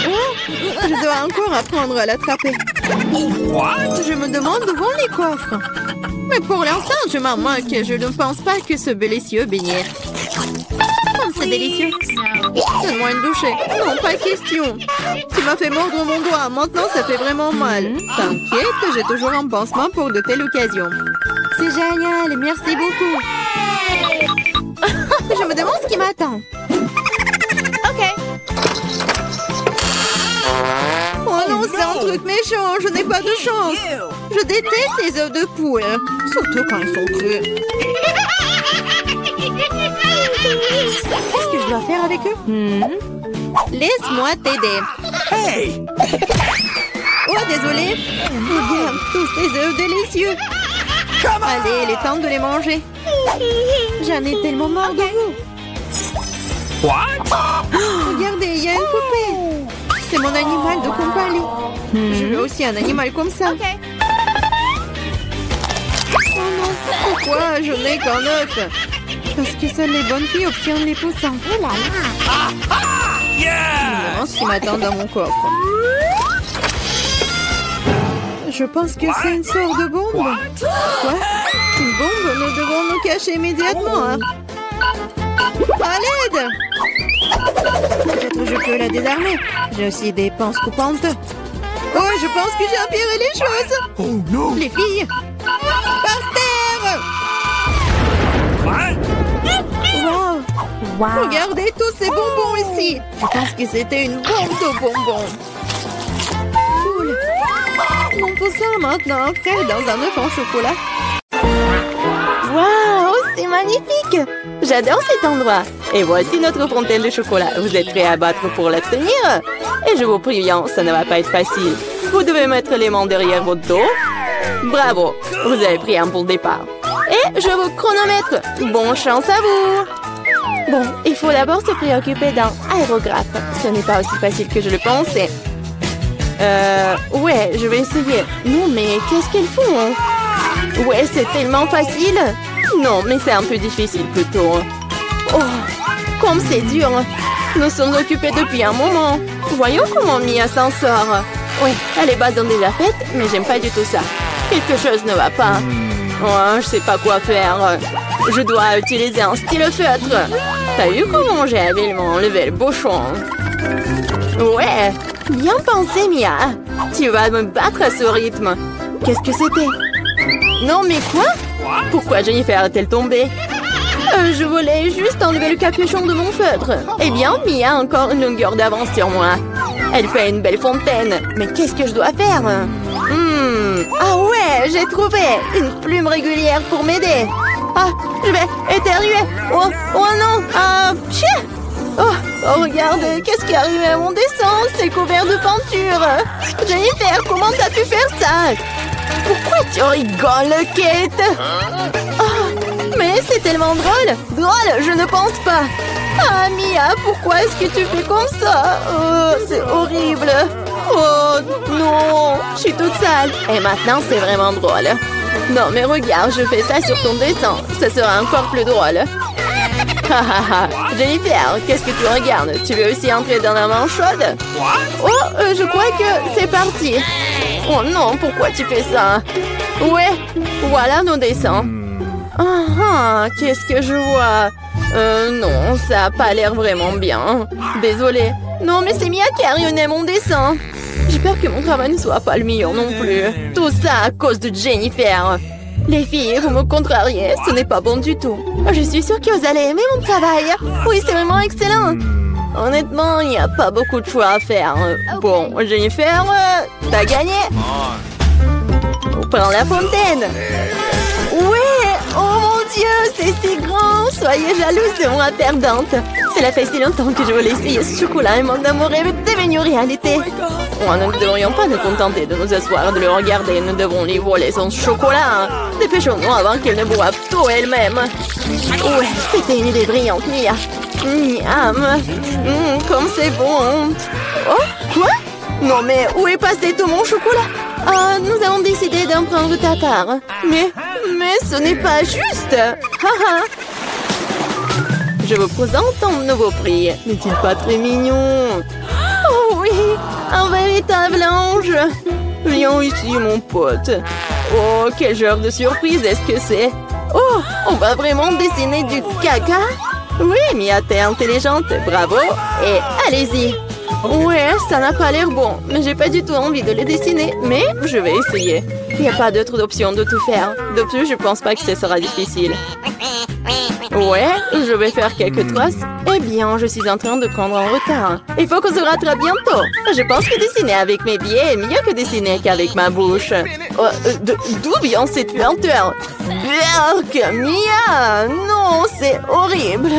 Oh, je dois encore apprendre à l'attraper. What? Je me demande où vont les coffres. Mais pour l'instant, je m'en moque. Je ne pense pas que ce délicieux beignet. Oh, c'est délicieux. Donne-moi une bouchée. Non, pas question. Tu m'as fait mordre mon doigt. Maintenant, ça fait vraiment mal. T'inquiète, j'ai toujours un pansement pour de telles occasions. C'est génial. Merci beaucoup. Je me demande ce qui m'attend. Okay. Oh non, c'est un truc méchant. Je n'ai pas de chance. Je déteste les œufs de poule. Surtout quand ils sont crus. Qu'est-ce que je dois faire avec eux? Laisse-moi t'aider. Hey! Oh, désolé. Regarde tous ces œufs délicieux. Allez, il est temps de les manger. J'en ai tellement marre de vous. What? Regardez, il y a une poupée. C'est mon animal de compagnie. Je veux aussi un animal comme ça. Oh non, pourquoi je n'ai qu'un œuf? Parce que seules les bonnes filles obtiennent les poussins. Oh là là. Je me demande ce qui m'attend dans mon coffre. Je pense que c'est une sorte de bombe. Quoi? Une bombe? Nous devons nous cacher immédiatement. Hein? À l'aide! Peut-être je peux la désarmer. J'ai aussi des pinces coupantes. Oh, je pense que j'ai empiré les choses. Oh no! Les filles, par terre! What? Wow! Regardez tous ces bonbons ici. Je pense que c'était une bombe de bonbons. Cool. Mon poussin maintenant un frère dans un œuf en chocolat. Waouh, c'est magnifique! J'adore cet endroit. Et voici notre fontaine de chocolat. Vous êtes prêts à battre pour l'obtenir? Et je vous préviens, ça ne va pas être facile. Vous devez mettre les mains derrière votre dos. Bravo, vous avez pris un bon départ. Et je vous chronomètre. Bonne chance à vous! Bon, il faut d'abord se préoccuper d'un aérographe. Ce n'est pas aussi facile que je le pensais. Ouais, je vais essayer. Non, mais qu'est-ce qu'elles font? Ouais, c'est tellement facile. Non, mais c'est un peu difficile plutôt. Oh, comme c'est dur. Nous sommes occupés depuis un moment. Voyons comment Mia s'en sort. Oui, les bases sont déjà faites, mais j'aime pas du tout ça. Quelque chose ne va pas. Oh, je sais pas quoi faire. Je dois utiliser un stylo-feutre. T'as vu comment j'ai habilement enlevé le bouchon? Ouais, bien pensé, Mia. Tu vas me battre à ce rythme. Qu'est-ce que c'était? Non, mais quoi? Pourquoi Jennifer est-elle tombée? Je voulais juste enlever le capuchon de mon feutre. Eh bien, Mia a encore une longueur d'avance sur moi. Elle fait une belle fontaine. Mais qu'est-ce que je dois faire? Ah ouais, j'ai trouvé une plume régulière pour m'aider. Ah, je vais éternuer. Oh non. Ah, chien. Oh, regarde, qu'est-ce qui est arrivé à mon dessin? C'est couvert de peinture. Jennifer, comment t'as pu faire ça? Pourquoi tu rigoles, Kate? Oh, mais c'est tellement drôle. Drôle, je ne pense pas. Ah, Mia, pourquoi est-ce que tu fais comme ça? Oh, c'est horrible. Oh, non, je suis toute sale. Et maintenant, c'est vraiment drôle. Non, mais regarde, je fais ça sur ton dessin. Ça sera encore plus drôle. Jennifer, qu'est-ce que tu regardes? Tu veux aussi entrer dans la main chaude? Oh, je crois que c'est parti. Oh non, pourquoi tu fais ça? Ouais, voilà nos dessins. Qu'est-ce que je vois? Non, ça n'a pas l'air vraiment bien. Désolée. Non, mais c'est Mia qui a ruiné mon dessin. J'ai peur que mon travail ne soit pas le meilleur non plus. Tout ça à cause de Jennifer. Les filles, vous me contrariez, ce n'est pas bon du tout. Je suis sûre que vous allez aimer mon travail. Oui, c'est vraiment excellent. Honnêtement, il n'y a pas beaucoup de choix à faire. Bon, Jennifer, t'as gagné. Prends la fontaine. Ouais, oh mon Dieu, c'est si grand. Soyez jalouse de moi, perdante. Cela fait si longtemps que je voulais essayer ce chocolat et mon amour est devenu réalité. Nous ne devrions pas nous contenter de nous asseoir et de le regarder. Nous devons lui voler son chocolat. Dépêchons-nous avant qu'elle ne boive tout elle-même. Ouais, c'était une idée brillante, Mia. Miam. Comme c'est bon. Oh, quoi? Non mais où est passé tout mon chocolat? Nous avons décidé d'en prendre ta part. Mais ce n'est pas juste. Je vous présente un nouveau prix. N'est-il pas très mignon? Oh oui, un véritable ange. Viens ici, mon pote. Oh, quel genre de surprise est-ce que c'est? Oh, on va vraiment dessiner du caca? Oui, Mia, t'es intelligente. Bravo. Et allez-y. Ouais, ça n'a pas l'air bon. Mais j'ai pas du tout envie de le dessiner. Mais je vais essayer. Il n'y a pas d'autre option de tout faire. De plus, je pense pas que ce sera difficile. Ouais, je vais faire quelques traces. Eh bien, je suis en train de prendre un retard. Il faut qu'on se rattrape bientôt. Je pense que dessiner avec mes pieds est mieux que dessiner qu'avec ma bouche. D'où vient cette lenteur? Berk, Mia! Non, c'est horrible.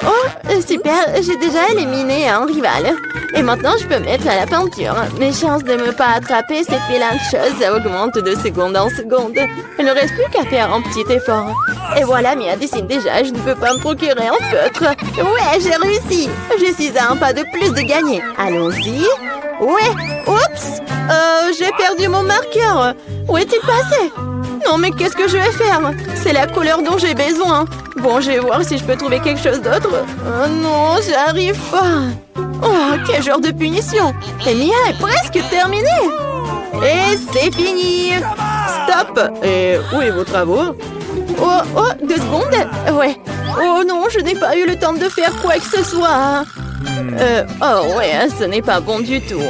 Oh, super, j'ai déjà éliminé un rival. Et maintenant, je peux mettre à la peinture. Mes chances de ne pas attraper cette vilaine chose augmentent de seconde en seconde. Il ne reste plus qu'à faire un petit effort. Et voilà, Mia dessine déjà, je ne peux pas me procurer un feutre. Ouais, j'ai réussi. Je suis à un pas de plus de gagner. Allons-y. Ouais, oups. J'ai perdu mon marqueur. Où est-il passé? Non, mais qu'est-ce que je vais faire? C'est la couleur dont j'ai besoin. Bon, je vais voir si je peux trouver quelque chose d'autre. Oh non, j'arrive pas. Oh, quel genre de punition. Et Mia est presque terminée. Et c'est fini. Stop. Et où est vos travaux? Oh, 2 secondes. Ouais. Oh non, je n'ai pas eu le temps de faire quoi que ce soit. Oh ouais, ce n'est pas bon du tout.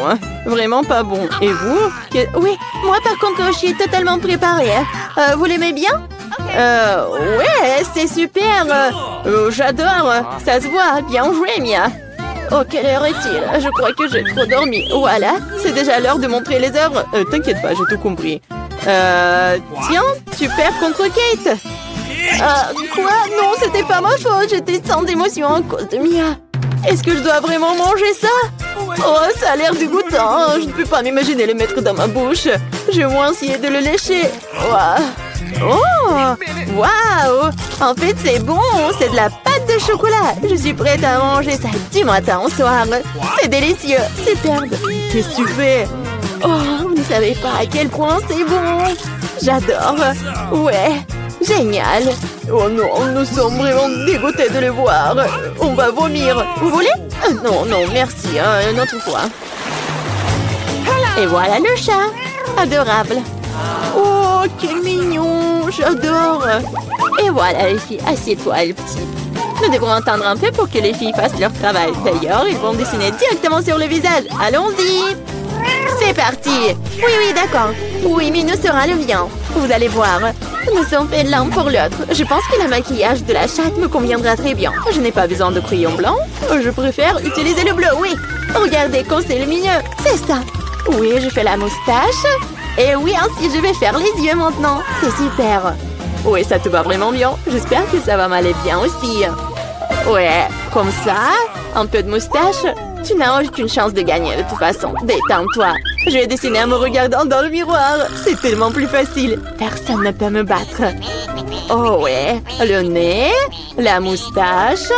Vraiment pas bon. Et vous? Oui, moi par contre, je suis totalement préparée. Vous l'aimez bien? Ouais, c'est super. J'adore. Ça se voit. Bien joué, Mia. Oh, quelle heure est-il? Je crois que j'ai trop dormi. Voilà, c'est déjà l'heure de montrer les œuvres. T'inquiète pas, j'ai tout compris. Tiens, tu perds contre Kate. Quoi? Non, c'était pas ma faute. J'étais sans émotion à cause de Mia. Est-ce que je dois vraiment manger ça? Oh, ça a l'air dégoûtant. Je ne peux pas m'imaginer le mettre dans ma bouche. Je vais au moins essayer de le lécher. Oh, waouh! En fait, c'est bon. C'est de la pâte de chocolat. Je suis prête à manger ça du matin au soir. C'est délicieux. Superbe. Qu'est-ce que tu fais? Oh, vous ne savez pas à quel point c'est bon. J'adore. Ouais. Génial. Oh non, nous sommes vraiment dégoûtés de le voir. On va vomir. Vous voulez? Non, merci. Une autre fois. Et voilà le chat. Adorable. Oh, quel mignon. J'adore. Et voilà les filles. Assieds-toi, les petits. Nous devrons attendre un peu pour que les filles fassent leur travail. D'ailleurs, ils vont dessiner directement sur le visage. Allons-y. C'est parti. Oui, d'accord. Oui, mais nous sera le mien. Vous allez voir. Nous sommes faits l'un pour l'autre. Je pense que le maquillage de la chatte me conviendra très bien. Je n'ai pas besoin de crayon blanc. Je préfère utiliser le bleu, oui. Regardez comme c'est lumineux. C'est ça. Oui, je fais la moustache. Et oui, ainsi je vais faire les yeux maintenant. C'est super. Oui, ça te va vraiment bien. J'espère que ça va m'aller bien aussi. Ouais, comme ça, un peu de moustache. Tu n'as aucune chance de gagner de toute façon. Détends-toi. Je vais dessiner en me regardant dans le miroir. C'est tellement plus facile. Personne ne peut me battre. Oh ouais, le nez, la moustache.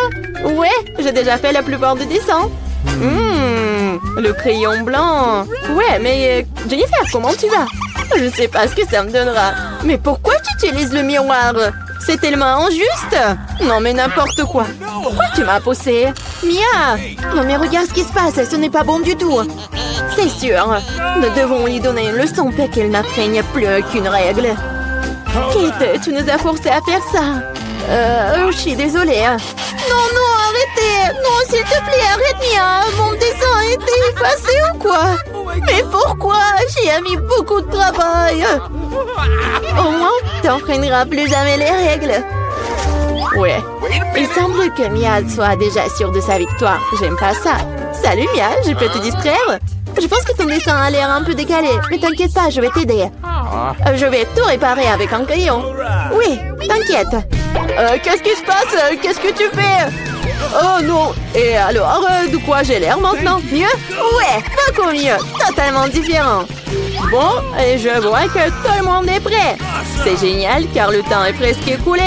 Ouais, j'ai déjà fait la plupart des dessins. Le crayon blanc. Ouais, mais Jennifer, comment tu vas? Je sais pas ce que ça me donnera. Mais pourquoi tu utilises le miroir? C'est tellement injuste. Non, mais n'importe quoi. Pourquoi tu m'as poussé? Mia! Non, mais regarde ce qui se passe. Ce n'est pas bon du tout. C'est sûr. Nous devons lui donner une leçon pour qu'elle n'apprenne plus aucune règle. Kate, tu nous as forcé à faire ça. Je suis désolée. Non, arrêtez. Non, s'il te plaît, arrête, Mia. Mon dessin a été effacé ou quoi? Mais pourquoi? J'y ai mis beaucoup de travail. Au moins, tu n'enfreindras plus jamais les règles. Ouais. Il semble que Mia soit déjà sûre de sa victoire. J'aime pas ça. Salut Mia, je peux te distraire? Je pense que ton dessin a l'air un peu décalé. Mais t'inquiète pas, je vais t'aider. Je vais tout réparer avec un crayon. Oui, t'inquiète. Qu'est-ce qui se passe? Qu'est-ce que tu fais? Oh non. Et alors, de quoi j'ai l'air maintenant? Mieux? Ouais, beaucoup mieux. Totalement différent. Bon, et je vois que tout le monde est prêt. C'est génial car le temps est presque écoulé.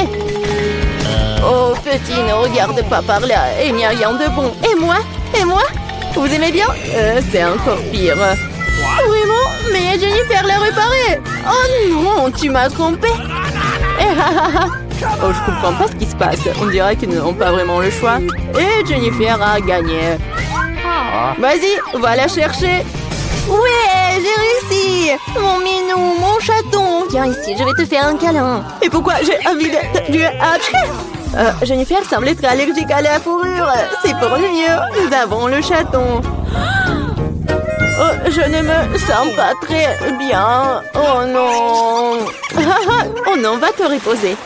Oh, petit, ne regarde pas par là. Il n'y a rien de bon. Et moi? Vous aimez bien? C'est encore pire. Vraiment? Mais Jennifer l'a réparé. Oh non, tu m'as trompé. Oh, je comprends pas ce qui se passe. On dirait qu'ils n'ont pas vraiment le choix. Et Jennifer a gagné. Vas-y, va la chercher. Ouais, j'ai réussi. Mon minou, mon chaton. Viens ici, je vais te faire un câlin. Et pourquoi j'ai envie de... Jennifer semble être allergique à la fourrure. C'est pour le mieux. Nous avons le chaton. Oh, je ne me sens pas très bien. Oh non. Oh non, va te reposer.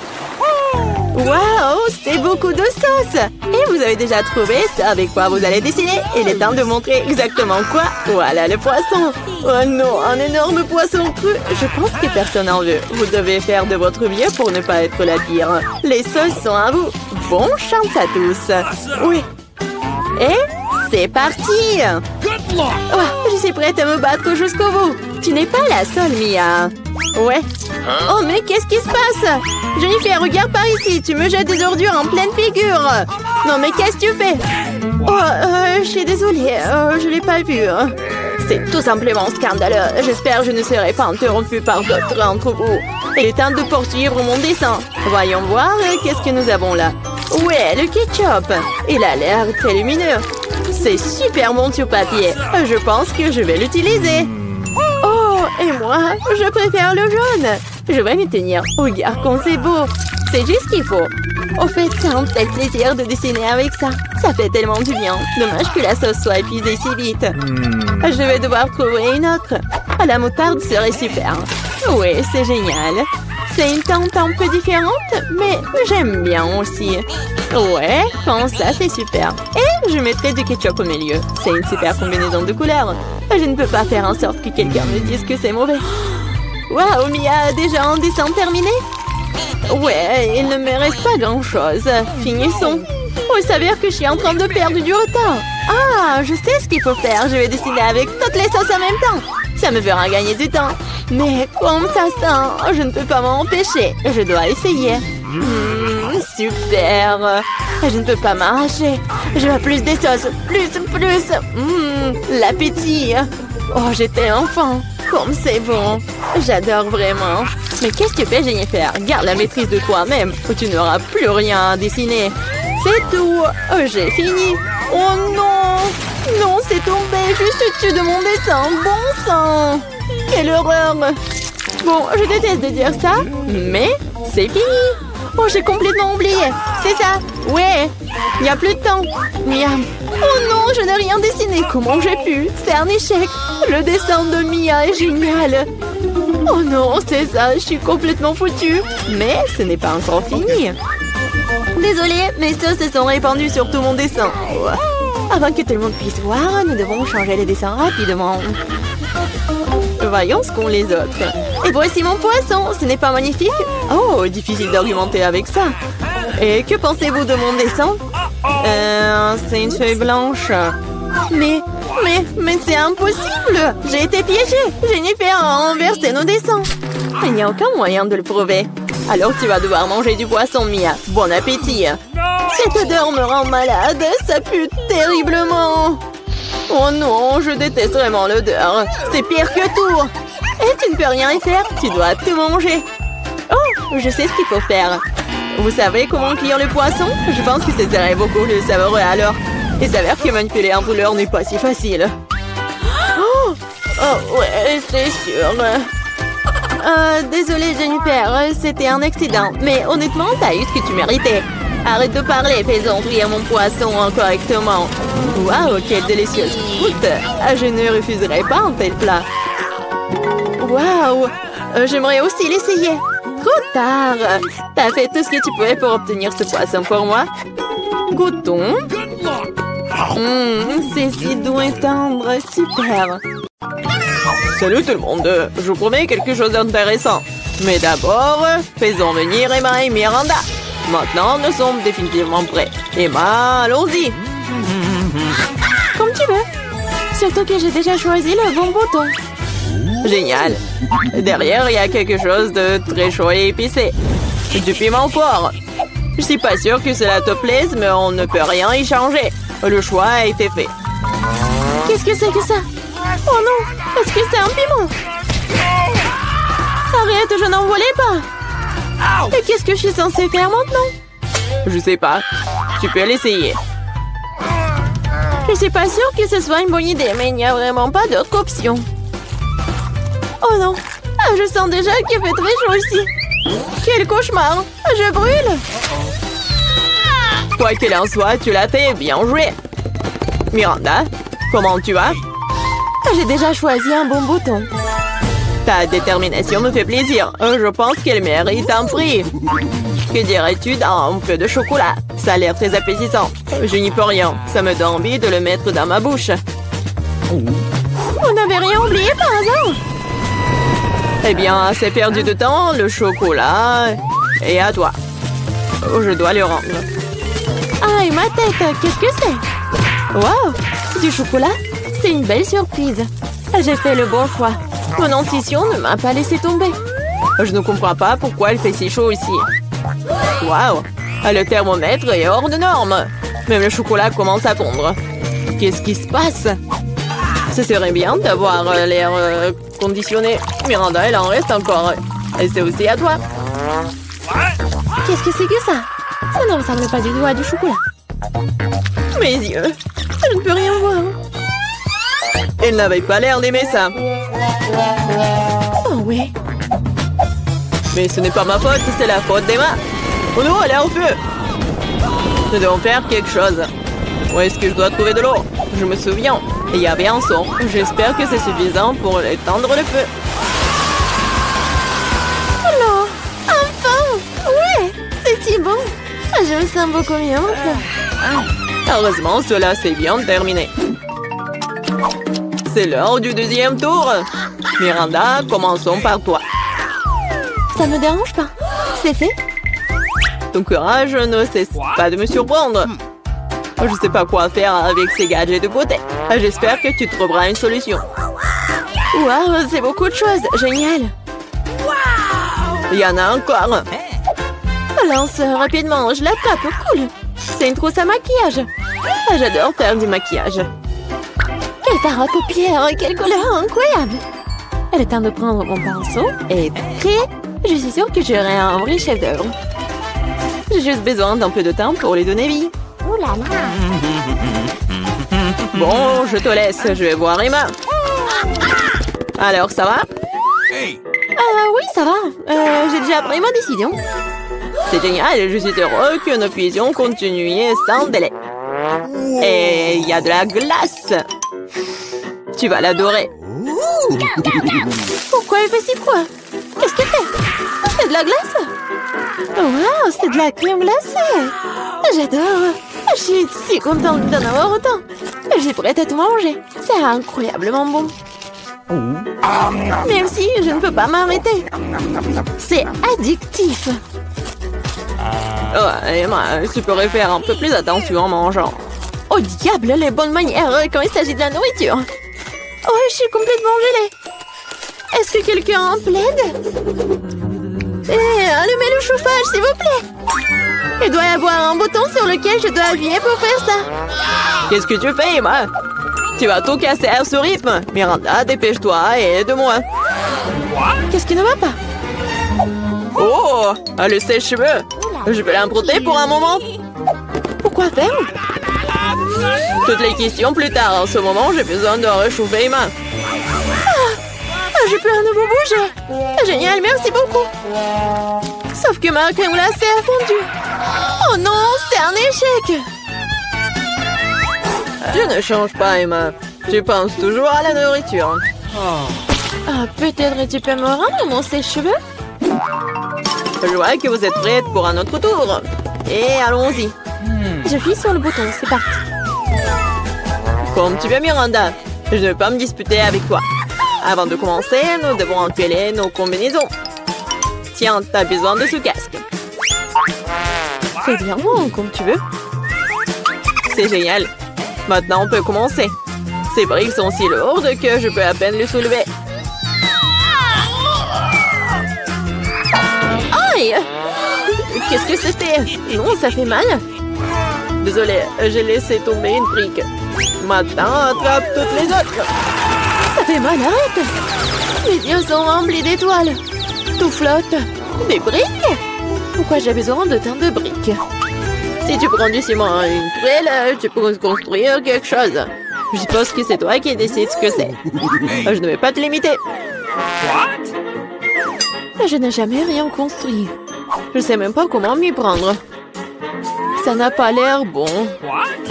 Waouh, c'est beaucoup de sauce. Et vous avez déjà trouvé ce avec quoi vous allez dessiner. Il est temps de montrer exactement quoi. Voilà le poisson. Oh non, un énorme poisson cru. Je pense que personne n'en veut. Vous devez faire de votre mieux pour ne pas être la pire. Les sauces sont à vous. Bonne chance à tous. Oui. Et c'est parti. Oh, je suis prête à me battre jusqu'au bout. Tu n'es pas la seule, Mia. Ouais. Oh, mais qu'est-ce qui se passe? Jennifer, regarde par ici. Tu me jettes des ordures en pleine figure. Non, mais qu'est-ce que tu fais? Oh, je suis désolée. Je l'ai pas vu. C'est tout simplement scandaleux. J'espère que je ne serai pas interrompue par d'autres d'entre vous. Il est temps de poursuivre mon dessin. Voyons voir qu'est-ce que nous avons là. Ouais, le ketchup. Il a l'air très lumineux. C'est super bon sur papier. Je pense que je vais l'utiliser. Oh, et moi, je préfère le jaune. Je vais m'y tenir. Regarde comme c'est beau. C'est juste ce qu'il faut. Au fait, c'est un tel plaisir de dessiner avec ça. Ça fait tellement du bien. Dommage que la sauce soit épuisée si vite. Je vais devoir trouver une autre. La moutarde serait super. Oui, c'est génial. C'est une teinte un peu différente, mais j'aime bien aussi. Ouais, comme ça, c'est super. Et je mettrai du ketchup au milieu. C'est une super combinaison de couleurs. Je ne peux pas faire en sorte que quelqu'un me dise que c'est mauvais. Waouh, Mia, déjà un dessin terminé? Ouais, il ne me reste pas grand-chose. Finissons. Oh, il s'avère que je suis en train de perdre du retard. Ah, je sais ce qu'il faut faire. Je vais dessiner avec toutes les sauces en même temps. Ça me fera gagner du temps. Mais comme ça sent, je ne peux pas m'en empêcher. Je dois essayer. Super. Je ne peux pas m'arracher. Je veux plus des sauces. Plus. L'appétit. Oh, j'ai tellement faim. Comme c'est bon. J'adore vraiment. Mais qu'est-ce que tu fais, Jennifer? Garde la maîtrise de toi-même ou tu n'auras plus rien à dessiner. C'est tout. J'ai fini. Oh non. Non, c'est tombé juste au-dessus de mon dessin. Bon sang. Quelle horreur. Bon, je déteste de dire ça, mais c'est fini. Oh, j'ai complètement oublié. C'est ça. Ouais. Il n'y a plus de temps. Miam. Oh non, je n'ai rien dessiné. Comment j'ai pu? C'est un échec. Le dessin de Mia est génial. Oh non, c'est ça, je suis complètement foutue. Mais ce n'est pas encore fini. Désolée, mes sauces se sont répandues sur tout mon dessin. Avant que tout le monde puisse voir, nous devons changer les dessins rapidement. Voyons ce qu'ont les autres. Et voici mon poisson, ce n'est pas magnifique? Oh, difficile d'argumenter avec ça. Et que pensez-vous de mon dessin? C'est une feuille blanche. Mais c'est impossible! J'ai été piégée! Jennifer a renversé nos dessins! Il n'y a aucun moyen de le prouver. Alors tu vas devoir manger du poisson, Mia. Bon appétit! Cette odeur me rend malade, ça pue terriblement! Oh non, je déteste vraiment l'odeur. C'est pire que tout! Et tu ne peux rien y faire, tu dois tout manger. Oh, je sais ce qu'il faut faire. Vous savez comment cuire le poisson? Je pense que ce serait beaucoup plus savoureux alors. Il s'avère que manipuler un brûleur n'est pas si facile. Oh ouais, c'est sûr. Désolée Jennifer, c'était un accident. Mais honnêtement, t'as eu ce que tu méritais. Arrête de parler, faisons cuire mon poisson correctement. Waouh, quelle délicieuse croûte. Je ne refuserai pas un tel plat. Waouh, j'aimerais aussi l'essayer. Trop tard. T'as fait tout ce que tu pouvais pour obtenir ce poisson pour moi. Goûtons. C'est si doux et tendre, super. Salut tout le monde, je vous promets quelque chose d'intéressant. Mais d'abord, faisons venir Emma et Miranda. Maintenant, nous sommes définitivement prêts. Emma, allons-y. Comme tu veux. Surtout que j'ai déjà choisi le bon bouton. Génial. Derrière, il y a quelque chose de très chaud et épicé. Du piment fort. Je suis pas sûre que cela te plaise, mais on ne peut rien y changer. Le choix a été fait. Qu'est-ce que c'est que ça? Oh non, est-ce que c'est un piment? Arrête, je n'en voulais pas. Et qu'est-ce que je suis censée faire maintenant? Je sais pas. Tu peux l'essayer. Je suis pas sûre que ce soit une bonne idée, mais il n'y a vraiment pas d'autre option. Oh non, je sens déjà qu'il fait très chaud ici. Quel cauchemar, je brûle. Quoi qu'il en soit, tu l'as fait, bien joué. Miranda, comment tu vas? J'ai déjà choisi un bon bouton. Ta détermination me fait plaisir. Je pense qu'elle mérite un prix. Que dirais-tu d'un peu de chocolat? Ça a l'air très appétissant. Je n'y peux rien. Ça me donne envie de le mettre dans ma bouche. On n'avait rien oublié par hasard? Eh bien, c'est perdu de temps. Le chocolat est à toi. Je dois le rendre. Aïe, ma tête, qu'est-ce que c'est? Wow, du chocolat? C'est une belle surprise. J'ai fait le bon choix. Mon intuition ne m'a pas laissé tomber. Je ne comprends pas pourquoi il fait si chaud ici. Waouh, le thermomètre est hors de norme. Même le chocolat commence à fondre. Qu'est-ce qui se passe? Ce serait bien d'avoir l'air conditionné. Miranda, elle en reste encore. Et c'est aussi à toi. Qu'est-ce que c'est que ça? Ça ne ressemble pas du tout à du chocolat. Mes yeux, je ne peux rien voir. Elle n'avait pas l'air d'aimer ça. Oh oui. Mais ce n'est pas ma faute, c'est la faute d'Emma. Oh non, elle est en feu. Nous devons faire quelque chose. Où est-ce que je dois trouver de l'eau? Je me souviens, il y avait un son. J'espère que c'est suffisant pour éteindre le feu. Alors, enfin! Ouais, c'est si bon. Je me sens beaucoup mieux. Heureusement, cela s'est bien terminé. C'est l'heure du deuxième tour. Miranda, commençons par toi. Ça me dérange pas. C'est fait. Ton courage ne cesse pas de me surprendre. Je ne sais pas quoi faire avec ces gadgets de beauté. J'espère que tu trouveras une solution. Waouh, c'est beaucoup de choses. Génial. Il y en a encore. Lance rapidement, je l'attrape. Cool. C'est une trousse à maquillage. J'adore faire du maquillage. Quel fard à paupières, quelle couleur incroyable. Elle est temps de prendre mon pinceau et prêt. Je suis sûre que j'aurai un vrai chef d'œuvre. J'ai juste besoin d'un peu de temps pour les donner vie. Ouh là là. Bon, je te laisse, je vais voir Emma. Alors, ça va? Oui, ça va. J'ai déjà pris ma décision. C'est génial, je suis heureux que nous puissions continuer sans délai. Et il y a de la glace. Tu vas l'adorer. Pourquoi il fait si froid? Qu'est-ce que c'est? C'est de la glace? Wow, c'est de la crème glacée. J'adore. Je suis si contente d'en avoir autant. Je suis prête à tout manger. C'est incroyablement bon. Merci, je ne peux pas m'arrêter. C'est addictif. Oh, Emma, tu pourrais faire un peu plus attention en mangeant. Oh diable, les bonnes manières quand il s'agit de la nourriture. Oh, je suis complètement gelée. Est-ce que quelqu'un en plaide? Allumez le chauffage, s'il vous plaît. Il doit y avoir un bouton sur lequel je dois appuyer pour faire ça. Qu'est-ce que tu fais, Emma? Tu vas tout casser à ce rythme. Miranda, dépêche-toi et aide-moi. Qu'est-ce qui ne va pas? Oh, le sèche-cheveux. Je vais l'emprunter pour un moment. Pourquoi faire? Toutes les questions plus tard. En ce moment, j'ai besoin de réchauffer Emma. Je peux à nouveau bouger. Génial, merci beaucoup. Sauf que ma crème glacée a fondu. Oh non, c'est un échec. Tu ne changes pas, Emma. Tu penses toujours à la nourriture. Ah, peut-être tu peux me rendre mon sèche-cheveux? Je vois que vous êtes prête pour un autre tour. Et allons-y. J'appuie sur le bouton, c'est parti. Comme tu veux, Miranda. Je ne vais pas me disputer avec toi. Avant de commencer, nous devons enfiler nos combinaisons. Tiens, t'as besoin de ce casque. Fais bien, comme tu veux. C'est génial. Maintenant, on peut commencer. Ces briques sont si lourdes que je peux à peine les soulever. Aïe! Qu'est-ce que c'était? Non, ça fait mal. Désolée, j'ai laissé tomber une brique. Maintenant, attrape toutes les autres. Ça fait mal, arrête! Mes yeux sont remplis d'étoiles. Tout flotte. Des briques? Pourquoi j'ai besoin de tant de briques? Si tu prends du ciment et une truelle, tu peux construire quelque chose. Je suppose que c'est toi qui décides ce que c'est. Je ne vais pas te limiter. Je n'ai jamais rien construit. Je sais même pas comment m'y prendre. Ça n'a pas l'air bon.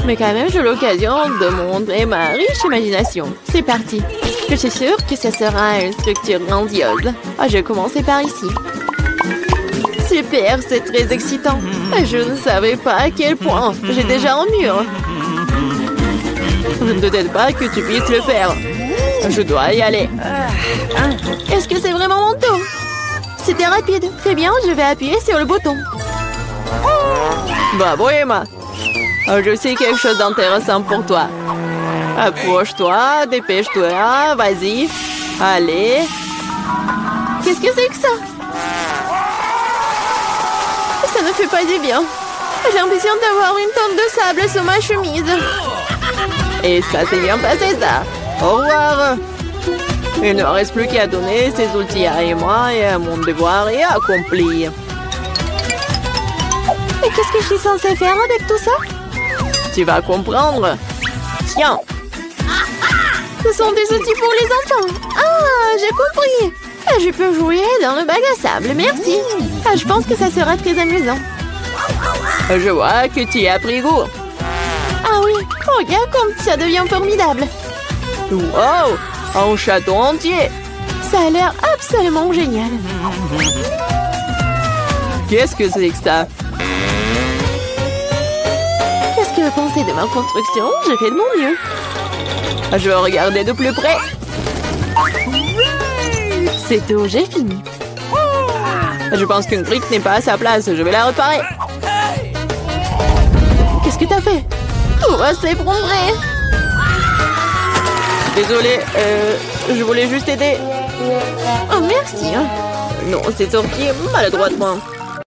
Mais quand même, j'ai l'occasion de montrer ma riche imagination. C'est parti. Je suis sûre que ça sera une structure grandiose. Je vais commencer par ici. Super, c'est très excitant. Je ne savais pas à quel point. J'ai déjà un mur. Je ne te doute pas que tu puisses le faire. Je dois y aller. Est-ce que c'est vraiment mon tour? C'était rapide. Très bien, je vais appuyer sur le bouton. Bravo, Emma. Je sais quelque chose d'intéressant pour toi. Approche-toi, dépêche-toi, vas-y. Allez. Qu'est-ce que c'est que ça? Ça ne fait pas du bien. J'ai l'impression d'avoir une tonne de sable sur ma chemise. Et ça s'est bien passé, ça. Au revoir. Il ne reste plus qu'à donner ces outils à Emma et mon devoir est accompli. Mais qu'est-ce que je suis censée faire avec tout ça? Tu vas comprendre. Tiens. Ce sont des outils pour les enfants. Ah, j'ai compris. Je peux jouer dans le bac à sable, merci. Je pense que ça sera très amusant. Je vois que tu as pris goût. Ah oui, regarde comme ça devient formidable. Wow, un château entier. Ça a l'air absolument génial. Qu'est-ce que c'est que ça? Qu'est-ce que vous pensez de ma construction? J'ai fait de mon mieux. Je vais regarder de plus près. C'est tout, j'ai fini. Je pense qu'une brique n'est pas à sa place. Je vais la réparer. Qu'est-ce que t'as fait? Tout va s'effondrer. Désolée, je voulais juste aider. Oh, merci. Non, c'est sorti maladroitement.